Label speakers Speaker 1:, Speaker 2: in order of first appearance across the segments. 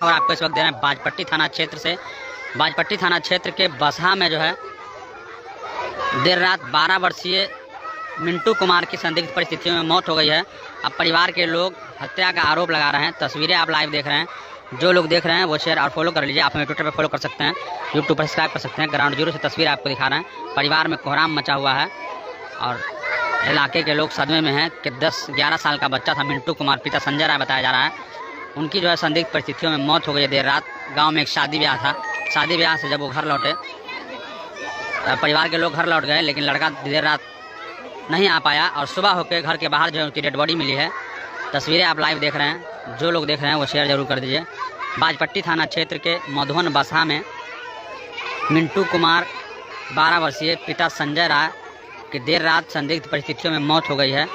Speaker 1: खबर आपको इस वक्त दे रहे हैं बाजपट्टी थाना क्षेत्र से। बाजपट्टी थाना क्षेत्र के बसहा में जो है देर रात 12 वर्षीय मिंटू कुमार की संदिग्ध परिस्थितियों में मौत हो गई है। अब परिवार के लोग हत्या का आरोप लगा रहे हैं। तस्वीरें आप लाइव देख रहे हैं। जो लोग देख रहे हैं वो शेयर और फॉलो कर लीजिए। आप हमें ट्विटर पर फॉलो कर सकते हैं, यूट्यूब पर सब्सक्राइब कर सकते हैं। ग्राउंड जीरो से तस्वीर आपको दिखा रहे हैं। परिवार में कोहराम मचा हुआ है और इलाके के लोग सदमे में हैं कि 10-11 साल का बच्चा था मिंटू कुमार, पिता संजय राय बताया जा रहा है, उनकी जो है संदिग्ध परिस्थितियों में मौत हो गई है देर रात। गांव में एक शादी ब्याह था। शादी ब्याह से जब वो घर लौटे, परिवार के लोग घर लौट गए, लेकिन लड़का देर रात नहीं आ पाया और सुबह होकर घर के बाहर जो है उनकी डेड बॉडी मिली है। तस्वीरें आप लाइव देख रहे हैं। जो लोग देख रहे हैं वो शेयर जरूर कर दीजिए। बाजपट्टी थाना क्षेत्र के मधुवन बसहा में मिंटू कुमार 12 वर्षीय पिता संजय राय की देर रात संदिग्ध परिस्थितियों में मौत हो गई है।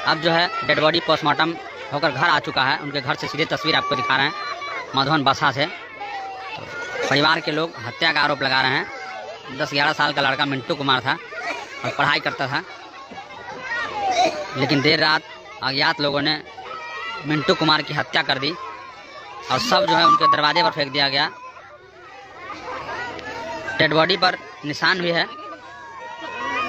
Speaker 1: अब जो है डेड बॉडी पोस्टमार्टम होकर घर आ चुका है। उनके घर से सीधे तस्वीर आपको दिखा रहे हैं मधुवन बसहा से। तो परिवार के लोग हत्या का आरोप लगा रहे हैं। 10-11 साल का लड़का मिंटू कुमार था और पढ़ाई करता था, लेकिन देर रात अज्ञात लोगों ने मिंटू कुमार की हत्या कर दी और सब जो है उनके दरवाजे पर फेंक दिया गया। डेड बॉडी पर निशान भी है,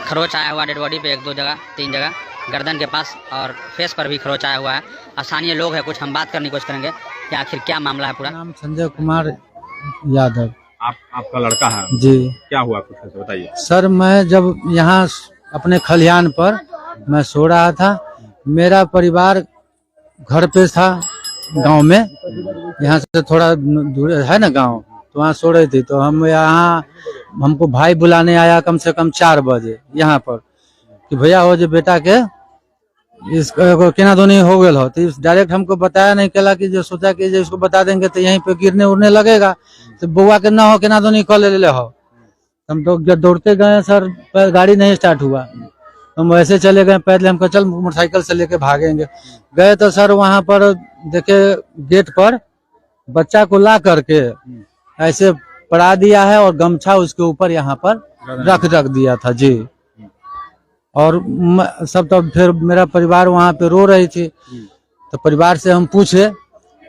Speaker 1: खरोच आया हुआ डेड बॉडी पे 1-2 जगह 3 जगह, गर्दन के पास और फेस पर भी खरोच आया हुआ है। स्थानीय लोग हैं, कुछ हम बात करने की कोशिश करेंगे कि आखिर क्या मामला है पूरा।
Speaker 2: नाम संजय कुमार यादव।
Speaker 3: आपका लड़का है
Speaker 2: जी।
Speaker 3: क्या हुआ कुछ ऐसे बताइए।
Speaker 2: सर, मैं जब यहाँ अपने खलिहान पर मैं सो रहा था, मेरा परिवार घर पे था गांव में, यहाँ से थोड़ा दूर है ना गांव, तो वहाँ सो रही थी। तो हम यहाँ, हमको भाई बुलाने आया कम से कम 4 बजे यहाँ पर कि भैया हो जो बेटा के इसको केना दोनी हो गए हो। तो डायरेक्ट हमको बताया नहीं केला कि जो सोचा कि जो इसको बता देंगे तो यहीं पे गिरने उड़ने लगेगा, तो बुआ के ना हो केना दोनी कॉल ले हो। हम तो जब दौड़ते गए सर, गाड़ी नहीं स्टार्ट हुआ, हम वैसे चले गए पैदल। हमको चल मोटरसाइकिल से लेके भागेंगे। गए तो सर वहां पर देखे गेट पर बच्चा को ला करके ऐसे पड़ा दिया है और गमछा उसके ऊपर यहाँ पर रख दिया था जी। और सब तो फिर मेरा परिवार वहाँ पे रो रही थी। तो परिवार से हम पूछे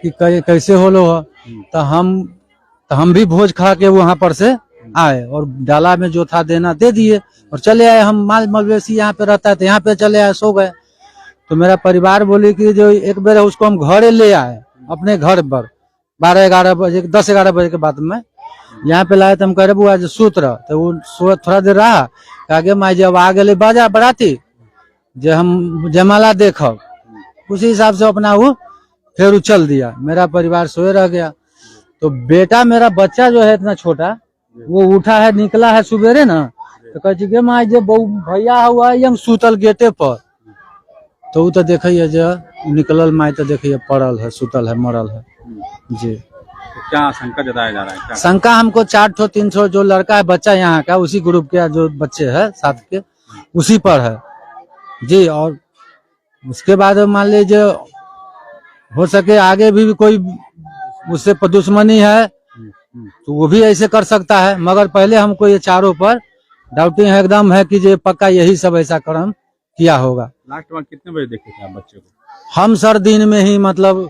Speaker 2: कि कैसे हो लो हो। तो हम भी भोज खा के वहाँ पर से आए और डाला में जो था देना दे दिए और चले आए। हम माल मवेशी यहाँ पे रहता है तो यहाँ पे चले आए, सो गए। तो मेरा परिवार बोले कि जो एक बार उसको हम घरे ले आए, अपने घर पर 12-11 बजे 10-11 बजे के बाद में यहाँ पे लाए। तो हम कह रहे बुआ जो सूत रहा, तो वो थोड़ा देर रहा। आगे माई जब आ गए बाजा बराती जो हम जयमाला देखो, उसी हिसाब से अपना वो फिर चल दिया। मेरा परिवार सोए रह गया। तो बेटा मेरा बच्चा जो है इतना छोटा, वो उठा है, निकला है सुबेरे ना, तो कहे माई जो भैया हुआ यंग सूतल गेटे पर। तो वो तो देखिए जो निकलल माई तो देखिए पड़ल है, सुतल है, मरल है जी।
Speaker 3: तो क्या शंका जताया जा रहा है? क्या
Speaker 2: शंका हमको 400-300 जो लड़का है बच्चा यहाँ का, उसी ग्रुप के जो बच्चे हैं साथ के, उसी पर है जी। और उसके बाद मान लीजिए हो सके आगे भी कोई उससे दुश्मनी है तो वो भी ऐसे कर सकता है, मगर पहले हमको ये चारों पर डाउटिंग एकदम है कि ये पक्का यही सब ऐसा कर्म किया होगा।
Speaker 3: लास्ट बार कितने बजे देखे थे आप बच्चे को?
Speaker 2: हम सर दिन में ही, मतलब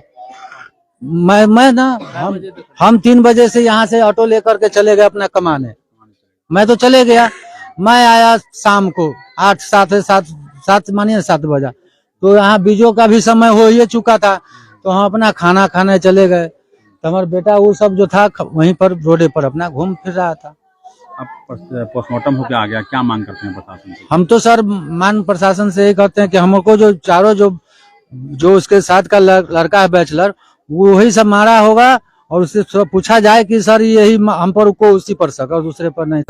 Speaker 2: मैं ना हम 3 बजे से यहाँ से ऑटो लेकर के चले गए अपना कमाने। मैं तो चले गया, मैं आया शाम को 8-7 मानिए 7 बजा। तो यहाँ बीजों का भी समय हो ही चुका था, तो हम अपना खाना खाने चले गए। तो हमारा बेटा वो सब जो था वहीं पर रोडे पर अपना घूम फिर रहा था।
Speaker 3: अब पोस्टमार्टम होकर आ गया, क्या मांग करते हैं प्रशासन से?
Speaker 2: हम तो सर मान प्रशासन से यही कहते हैं कि हमको जो चारों जो उसके साथ का लड़का है बैचलर, वो वही सब मारा होगा और उससे पूछा जाए कि सर यही हम पर को उसी पर शक और दूसरे पर नहीं।